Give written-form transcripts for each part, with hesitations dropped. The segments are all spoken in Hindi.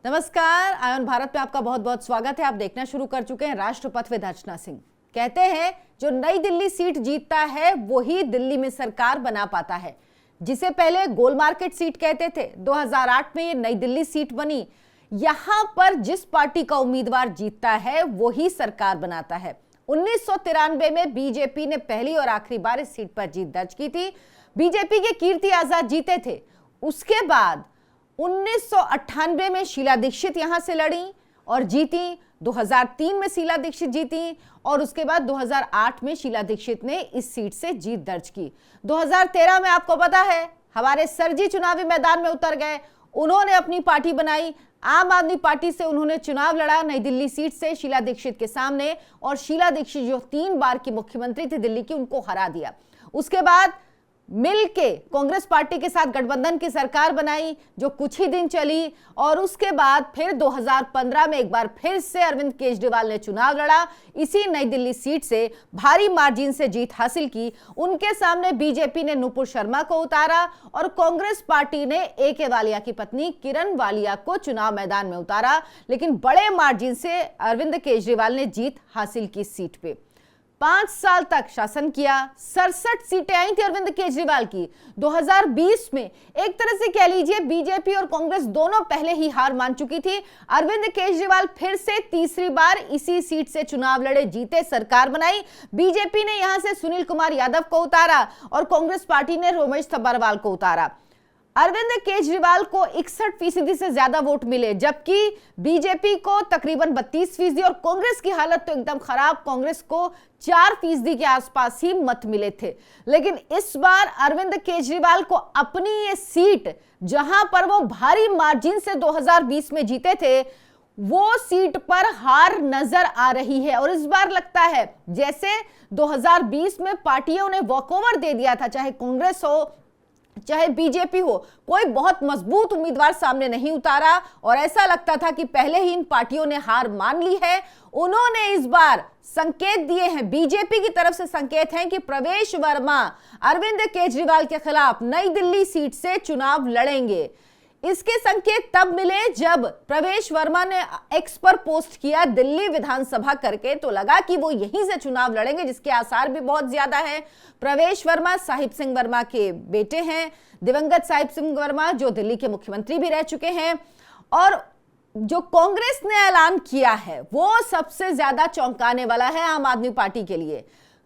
नमस्कार, आयन भारत में आपका बहुत बहुत स्वागत है। आप देखना शुरू कर चुके हैं राष्ट्रपथ विद अर्चना सिंह। कहते हैं जो नई दिल्ली सीट जीतता है वही दिल्ली में सरकार बना पाता है। जिसे पहले गोल मार्केट सीट कहते थे, 2008 में ये नई दिल्ली सीट बनी। यहां पर जिस पार्टी का उम्मीदवार जीतता है वही सरकार बनाता है। 1993 में बीजेपी ने पहली और आखिरी बार इस सीट पर जीत दर्ज की थी। बीजेपी के कीर्ति आजाद जीते थे। उसके बाद 1998 में शीला दीक्षित यहां से लड़ी और जीती। 2003 में शीला दीक्षित जीती और उसके बाद 2008 में शीला दीक्षित ने इस सीट से जीत दर्ज की। 2013 में आपको पता है हमारे सर जी चुनावी मैदान में उतर गए। उन्होंने अपनी पार्टी बनाई, आम आदमी पार्टी से उन्होंने चुनाव लड़ा नई दिल्ली सीट से शीला दीक्षित के सामने, और शीला दीक्षित जो 3 बार की मुख्यमंत्री थी दिल्ली की, उनको हरा दिया। उसके बाद मिलके कांग्रेस पार्टी के साथ गठबंधन की सरकार बनाई जो कुछ ही दिन चली, और उसके बाद फिर 2015 में एक बार फिर से अरविंद केजरीवाल ने चुनाव लड़ा। इसी नई दिल्ली सीट से भारी मार्जिन से जीत हासिल की। उनके सामने बीजेपी ने नुपुर शर्मा को उतारा और कांग्रेस पार्टी ने ए.के. वालिया की पत्नी किरण वालिया को चुनाव मैदान में उतारा, लेकिन बड़े मार्जिन से अरविंद केजरीवाल ने जीत हासिल की सीट पे। 5 साल तक शासन किया। 67 सीटें आई थी अरविंद केजरीवाल की। 2020 में एक तरह से कह लीजिए बीजेपी और कांग्रेस दोनों पहले ही हार मान चुकी थी। अरविंद केजरीवाल फिर से तीसरी बार इसी सीट से चुनाव लड़े, जीते, सरकार बनाई। बीजेपी ने यहां से सुनील कुमार यादव को उतारा और कांग्रेस पार्टी ने रमेश सब्बरवाल को उतारा। अरविंद केजरीवाल को 61% से ज्यादा वोट मिले, जबकि बीजेपी को तकरीबन 32% और कांग्रेस की हालत तो एकदम खराब, कांग्रेस को 4% के आसपास ही मत मिले थे। लेकिन इस बार अरविंद केजरीवाल को अपनी ये सीट, जहां पर वो भारी मार्जिन से 2020 में जीते थे, वो सीट पर हार नजर आ रही है। और इस बार लगता है जैसे 2020 में पार्टियों ने वॉकओवर दे दिया था, चाहे कांग्रेस हो चाहे बीजेपी हो, कोई बहुत मजबूत उम्मीदवार सामने नहीं उतारा और ऐसा लगता था कि पहले ही इन पार्टियों ने हार मान ली है। उन्होंने इस बार संकेत दिए हैं, बीजेपी की तरफ से संकेत हैं कि प्रवेश वर्मा अरविंद केजरीवाल के खिलाफ नई दिल्ली सीट से चुनाव लड़ेंगे। इसके संकेत तब मिले जब प्रवेश वर्मा ने एक्स पर पोस्ट किया दिल्ली विधानसभा करके, तो लगा कि वो यहीं से चुनाव लड़ेंगे, जिसके आसार भी बहुत ज्यादा है। प्रवेश वर्मा साहिब सिंह वर्मा के बेटे हैं, दिवंगत साहिब सिंह वर्मा जो दिल्ली के मुख्यमंत्री भी रह चुके हैं। और जो कांग्रेस ने ऐलान किया है वो सबसे ज्यादा चौंकाने वाला है आम आदमी पार्टी के लिए।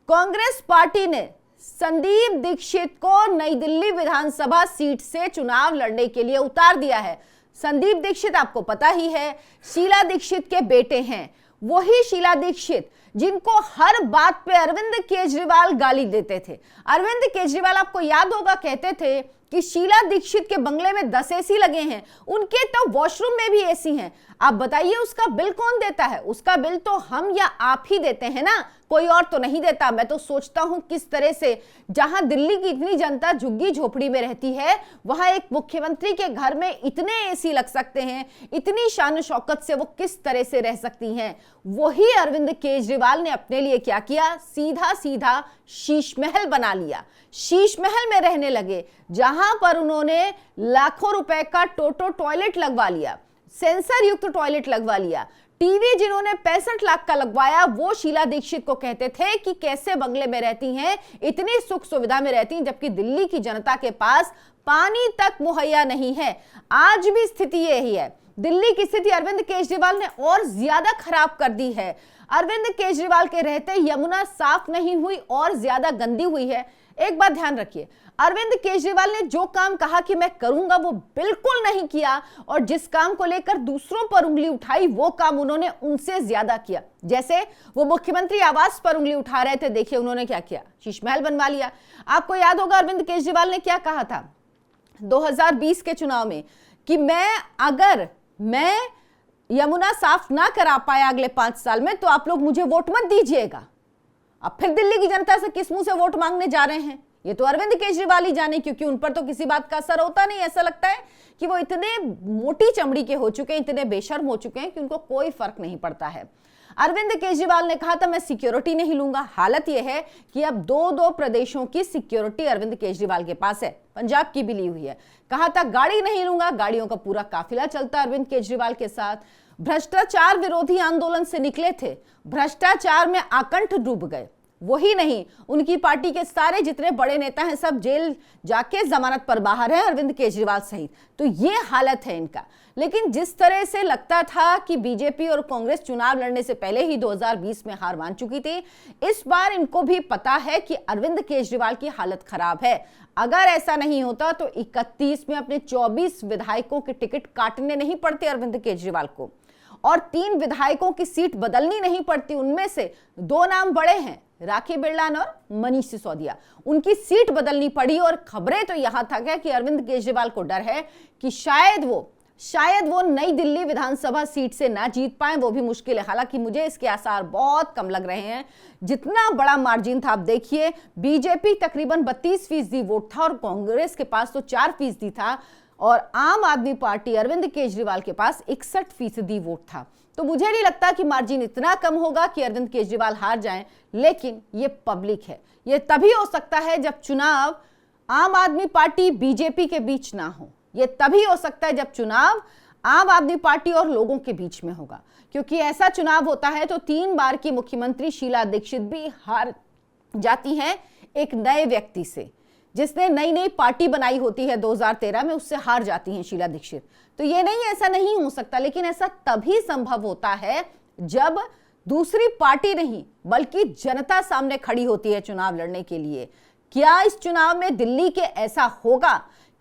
कांग्रेस पार्टी ने संदीप दीक्षित को नई दिल्ली विधानसभा सीट से चुनाव लड़ने के लिए उतार दिया है। संदीप दीक्षित आपको पता ही है शीला दीक्षित के बेटे हैं। वही शीला दीक्षित जिनको हर बात पे अरविंद केजरीवाल गाली देते थे। अरविंद केजरीवाल आपको याद होगा कहते थे कि शीला दीक्षित के बंगले में 10 एसी लगे हैं, उनके तो वॉशरूम में भी एसी हैं। आप बताइए उसका बिल कौन देता है? उसका बिल तो हम या आप ही देते हैं ना, कोई और तो नहीं देता। मैं तो सोचता हूं किस तरह से, जहां दिल्ली की इतनी जनता झुग्गी झोपड़ी में रहती है, वहां एक मुख्यमंत्री के घर में इतने एसी लग सकते हैं, इतनी शान शौकत से वो किस तरह से रह सकती हैं। वही अरविंद केजरीवाल ने अपने लिए क्या किया, सीधा सीधा शीश महल बना लिया। शीश महल में रहने लगे, जहां पर उन्होंने लाखों रुपए का टोटो टॉयलेट लगवा लिया, सेंसर युक्त टॉयलेट लगवा लिया। टीवी जिन्होंने 65 लाख का लगवाया, वो शीला दीक्षित को कहते थे कि कैसे बंगले में रहती हैं, इतनी सुख सुविधा में रहती हैं, जबकि दिल्ली की जनता के पास पानी तक मुहैया नहीं है। आज भी स्थिति यही है। दिल्ली की स्थिति अरविंद केजरीवाल ने और ज्यादा खराब कर दी है। अरविंद केजरीवाल के रहते यमुना साफ नहीं हुई और ज्यादा गंदी हुई है। एक बात ध्यान रखिए, अरविंद केजरीवाल ने जो काम कहा कि मैं करूंगा वो बिल्कुल नहीं किया, और जिस काम को लेकर दूसरों पर उंगली उठाई वो काम उन्होंने उनसे ज्यादा किया। जैसे वो मुख्यमंत्री आवास पर उंगली उठा रहे थे, देखिए उन्होंने क्या किया, शीश महल बनवा लिया। आपको याद होगा अरविंद केजरीवाल ने क्या कहा था 2020 के चुनाव में कि अगर मैं यमुना साफ ना करा पाया अगले 5 साल में तो आप लोग मुझे वोट मत दीजिएगा। अब फिर दिल्ली की जनता से किस मुंह से वोट मांगने जा रहे हैं? ये तो अरविंद केजरीवाल ही जाने, क्योंकि उन पर तो किसी बात का असर होता नहीं। ऐसा लगता है कि वो इतने मोटी चमड़ी के हो चुके हैं, इतने बेशर्म हो चुके हैं कि उनको कोई फर्क नहीं पड़ता है। अरविंद केजरीवाल ने कहा था मैं सिक्योरिटी नहीं लूंगा। हालत यह है कि अब दो प्रदेशों की सिक्योरिटी अरविंद केजरीवाल के पास है, पंजाब की भी ली हुई है। कहा था गाड़ी नहीं लूंगा, गाड़ियों का पूरा काफिला चलता अरविंद केजरीवाल के साथ। भ्रष्टाचार विरोधी आंदोलन से निकले थे, भ्रष्टाचार में आकंठ डूब गए। वही नहीं, उनकी पार्टी के सारे जितने बड़े नेता हैं सब जेल जाके जमानत पर बाहर हैं, अरविंद केजरीवाल सहित। तो ये हालत है इनका। लेकिन जिस तरह से लगता था कि बीजेपी और कांग्रेस चुनाव लड़ने से पहले ही 2020 में हार मान चुकी थी, इस बार इनको भी पता है कि अरविंद केजरीवाल की हालत खराब है। अगर ऐसा नहीं होता तो 31 में अपने 24 विधायकों के टिकट काटने नहीं पड़ते अरविंद केजरीवाल को, और 3 विधायकों की सीट बदलनी नहीं पड़ती। उनमें से 2 नाम बड़े हैं, राखी बिरलान और मनीष सिसोदिया। उनकी सीट बदलनी पड़ी, और खबरें तो यहां तक है कि अरविंद केजरीवाल को डर है कि शायद वो नई दिल्ली विधानसभा सीट से ना जीत पाए, वो भी मुश्किल है। हालांकि मुझे इसके आसार बहुत कम लग रहे हैं। जितना बड़ा मार्जिन था, आप देखिए, बीजेपी तकरीबन 32% वोट था और कांग्रेस के पास तो 4% था, और आम आदमी पार्टी अरविंद केजरीवाल के पास 61% वोट था। तो मुझे नहीं लगता कि मार्जिन इतना कम होगा कि अरविंद केजरीवाल हार जाएं। लेकिन ये पब्लिक है, ये तभी हो सकता है जब चुनाव आम आदमी पार्टी बीजेपी के बीच ना हो। ये तभी हो सकता है जब चुनाव आम आदमी पार्टी और लोगों के बीच में होगा, क्योंकि ऐसा चुनाव होता है तो 3 बार की मुख्यमंत्री शीला दीक्षित भी हार जाती हैं एक नए व्यक्ति से, जिसने नई पार्टी बनाई होती है 2013 में, उससे हार जाती हैं शीला दीक्षित। तो ये नहीं, ऐसा नहीं हो सकता, लेकिन ऐसा तभी संभव होता है जब दूसरी पार्टी नहीं बल्कि जनता सामने खड़ी होती है चुनाव लड़ने के लिए। क्या इस चुनाव में दिल्ली के ऐसा होगा?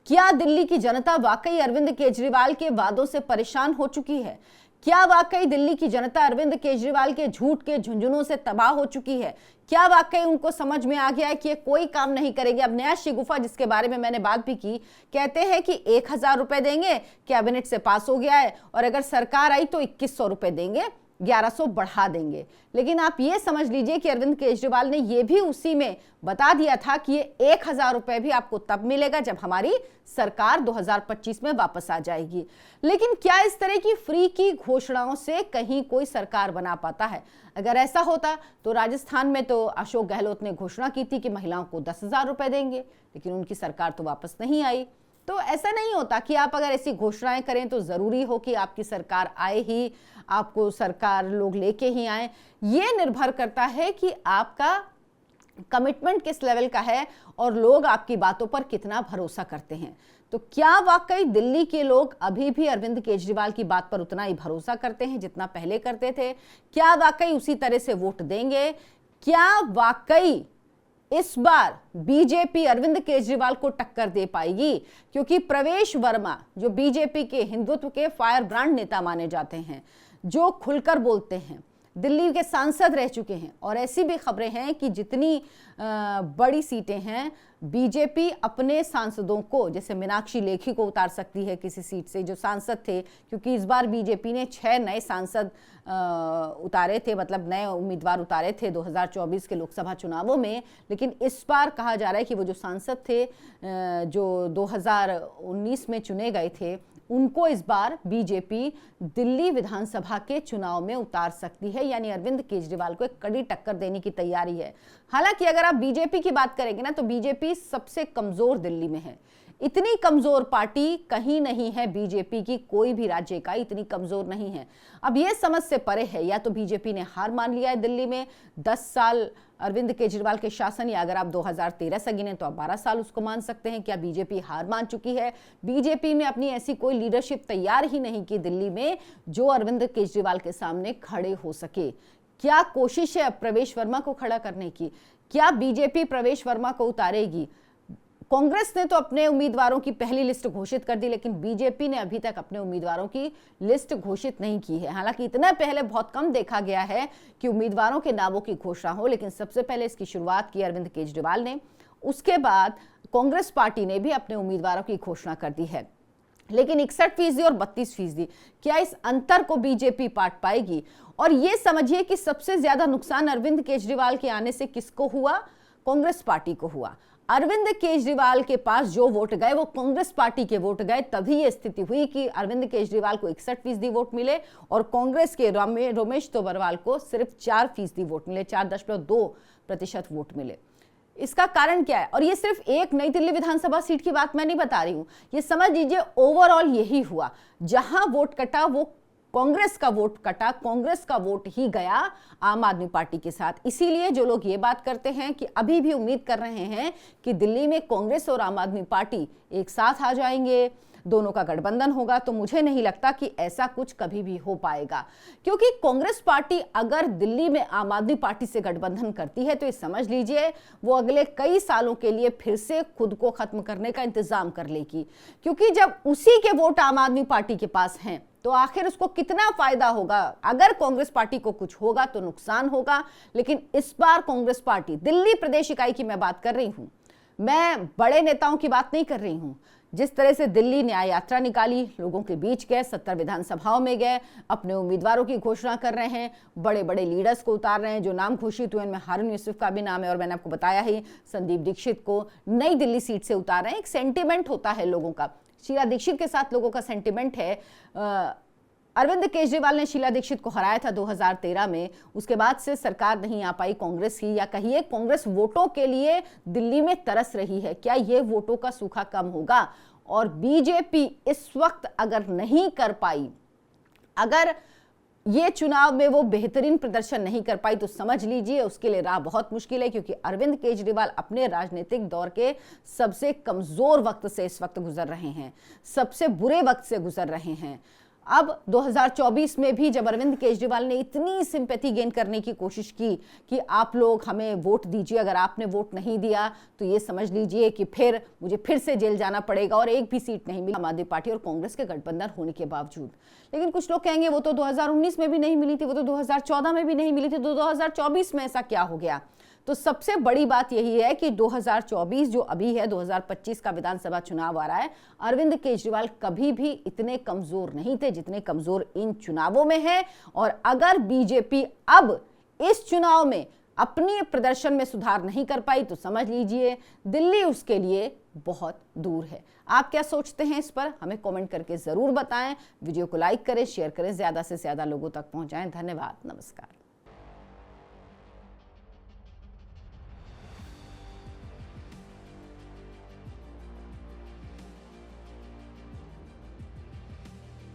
क्या दिल्ली की जनता वाकई अरविंद केजरीवाल के वादों से परेशान हो चुकी है? क्या वाकई दिल्ली की जनता अरविंद केजरीवाल के झूठ के झुंझुनों से तबाह हो चुकी है? क्या वाकई उनको समझ में आ गया है कि ये कोई काम नहीं करेंगे? अब न्यास शगुफा, जिसके बारे में मैंने बात भी की, कहते हैं कि 1000 रुपए देंगे, कैबिनेट से पास हो गया है, और अगर सरकार आई तो 2100 रुपए देंगे, 1100 बढ़ा देंगे। लेकिन आप ये समझ लीजिए कि अरविंद केजरीवाल ने ये भी उसी में बता दिया था कि ये 1000 रुपए भी आपको तब मिलेगा जब हमारी सरकार 2025 में वापस आ जाएगी। लेकिन क्या इस तरह की फ्री की घोषणाओं से कहीं कोई सरकार बना पाता है? अगर ऐसा होता तो राजस्थान में तो अशोक गहलोत ने घोषणा की थी कि महिलाओं को 10,000 रुपए देंगे, लेकिन उनकी सरकार तो वापस नहीं आई। तो ऐसा नहीं होता कि आप अगर ऐसी घोषणाएं करें तो जरूरी हो कि आपकी सरकार आए ही, आपको सरकार लोग लेके ही आए। ये निर्भर करता है कि आपका कमिटमेंट किस लेवल का है और लोग आपकी बातों पर कितना भरोसा करते हैं। तो क्या वाकई दिल्ली के लोग अभी भी अरविंद केजरीवाल की बात पर उतना ही भरोसा करते हैं जितना पहले करते थे? क्या वाकई उसी तरह से वोट देंगे? क्या वाकई इस बार बीजेपी अरविंद केजरीवाल को टक्कर दे पाएगी? क्योंकि प्रवेश वर्मा, जो बीजेपी के हिंदुत्व के फायर ब्रांड नेता माने जाते हैं, जो खुलकर बोलते हैं, दिल्ली के सांसद रह चुके हैं, और ऐसी भी खबरें हैं कि जितनी बड़ी सीटें हैं बीजेपी अपने सांसदों को, जैसे मीनाक्षी लेखी को उतार सकती है किसी सीट से, जो सांसद थे, क्योंकि इस बार बीजेपी ने 6 नए सांसद उतारे थे, मतलब नए उम्मीदवार उतारे थे 2024 के लोकसभा चुनावों में। लेकिन इस बार कहा जा रहा है कि वो जो सांसद थे जो 2019 में चुने गए थे, उनको इस बार बीजेपी दिल्ली विधानसभा के चुनाव में उतार सकती है, यानी अरविंद केजरीवाल को एक कड़ी टक्कर देने की तैयारी है। हालांकि अगर आप बीजेपी की बात करेंगे ना, तो बीजेपी सबसे कमजोर दिल्ली में है। इतनी कमजोर पार्टी कहीं नहीं है बीजेपी की, कोई भी राज्य का इतनी कमजोर नहीं है। अब ये समझ से परे है, या तो बीजेपी ने हार मान लिया है दिल्ली में, 10 साल अरविंद केजरीवाल के शासन, या अगर आप 2013 से गिने तो आप 12 साल उसको मान सकते हैं। क्या बीजेपी हार मान चुकी है? बीजेपी में अपनी ऐसी कोई लीडरशिप तैयार ही नहीं की दिल्ली में जो अरविंद केजरीवाल के सामने खड़े हो सके। क्या कोशिश है अब प्रवेश वर्मा को खड़ा करने की? क्या बीजेपी प्रवेश वर्मा को उतारेगी? कांग्रेस ने तो अपने उम्मीदवारों की पहली लिस्ट घोषित कर दी, लेकिन बीजेपी ने अभी तक अपने उम्मीदवारों की लिस्ट घोषित नहीं की है। हालांकि इतना पहले बहुत कम देखा गया है कि उम्मीदवारों के नामों की घोषणा हो, लेकिन सबसे पहले इसकी शुरुआत की अरविंद केजरीवाल ने। उसके बाद कांग्रेस पार्टी ने भी अपने उम्मीदवारों की घोषणा कर दी है, लेकिन 61% और 32%, क्या इस अंतर को बीजेपी पाट पाएगी? और ये समझिए कि सबसे ज्यादा नुकसान अरविंद केजरीवाल के आने से किसको हुआ? कांग्रेस पार्टी को हुआ। अरविंद केजरीवाल के पास जो वोट गए वो कांग्रेस पार्टी के वोट गए। तभी ये स्थिति हुई कि अरविंद केजरीवाल को 61% वोट मिले और कांग्रेस के रमेश तोबरवाल को सिर्फ 4% वोट मिले, 4.2% वोट मिले। इसका कारण क्या है? और ये सिर्फ एक नई दिल्ली विधानसभा सीट की बात मैं नहीं बता रही हूं, ये समझ लीजिए ओवरऑल यही हुआ। जहां वोट कटा वो कांग्रेस का वोट कटा, कांग्रेस का वोट ही गया आम आदमी पार्टी के साथ। इसीलिए जो लोग ये बात करते हैं कि अभी भी उम्मीद कर रहे हैं कि दिल्ली में कांग्रेस और आम आदमी पार्टी एक साथ आ जाएंगे, दोनों का गठबंधन होगा, तो मुझे नहीं लगता कि ऐसा कुछ कभी भी हो पाएगा। क्योंकि कांग्रेस पार्टी अगर दिल्ली में आम आदमी पार्टी से गठबंधन करती है तो ये समझ लीजिए वो अगले कई सालों के लिए फिर से खुद को खत्म करने का इंतजाम कर लेगी। क्योंकि जब उसी के वोट आम आदमी पार्टी के पास हैं तो आखिर उसको कितना फायदा होगा? अगर कांग्रेस पार्टी को कुछ होगा तो नुकसान होगा। लेकिन इस बार कांग्रेस पार्टी, दिल्ली प्रदेश इकाई की मैं बात कर रही हूं, मैं बड़े नेताओं की बात नहीं कर रही हूं। जिस तरह से दिल्ली न्याय यात्रा निकाली, लोगों के बीच गए, 70 विधानसभाओं में गए, अपने उम्मीदवारों की घोषणा कर रहे हैं, बड़े बड़े लीडर्स को उतार रहे हैं। जो नाम घोषित हुए उनमें हारून यूसुफ का भी नाम है और मैंने आपको बताया ही संदीप दीक्षित को नई दिल्ली सीट से उतार रहे हैं। एक सेंटिमेंट होता है लोगों का, शीला दीक्षित के साथ लोगों का सेंटिमेंट है। अरविंद केजरीवाल ने शीला दीक्षित को हराया था 2013 में, उसके बाद से सरकार नहीं आ पाई कांग्रेस की, या कहिए कांग्रेस वोटों के लिए दिल्ली में तरस रही है। क्या ये वोटों का सूखा कम होगा? और बीजेपी इस वक्त अगर नहीं कर पाई, अगर ये चुनाव में वो बेहतरीन प्रदर्शन नहीं कर पाई तो समझ लीजिए उसके लिए राह बहुत मुश्किल है। क्योंकि अरविंद केजरीवाल अपने राजनीतिक दौर के सबसे कमजोर वक्त से इस वक्त गुजर रहे हैं, सबसे बुरे वक्त से गुजर रहे हैं। अब 2024 में भी जब अरविंद केजरीवाल ने इतनी सिंपैथी गेन करने की कोशिश की कि आप लोग हमें वोट दीजिए, अगर आपने वोट नहीं दिया तो ये समझ लीजिए कि फिर मुझे फिर से जेल जाना पड़ेगा, और एक भी सीट नहीं मिली आम आदमी पार्टी और कांग्रेस के गठबंधन होने के बावजूद। लेकिन कुछ लोग कहेंगे वो तो 2019 में भी नहीं मिली थी, वो तो 2014 में भी नहीं मिली थी, तो 2024 में ऐसा क्या हो गया? तो सबसे बड़ी बात यही है कि 2024 जो अभी है, 2025 का विधानसभा चुनाव आ रहा है, अरविंद केजरीवाल कभी भी इतने कमजोर नहीं थे जितने कमजोर इन चुनावों में है। और अगर बीजेपी अब इस चुनाव में अपने प्रदर्शन में सुधार नहीं कर पाई तो समझ लीजिए दिल्ली उसके लिए बहुत दूर है। आप क्या सोचते हैं इस पर? हमें कमेंट करके जरूर बताएं। वीडियो को लाइक करें, शेयर करें, ज्यादा से ज्यादा लोगों तक पहुंचाएं। धन्यवाद, नमस्कार।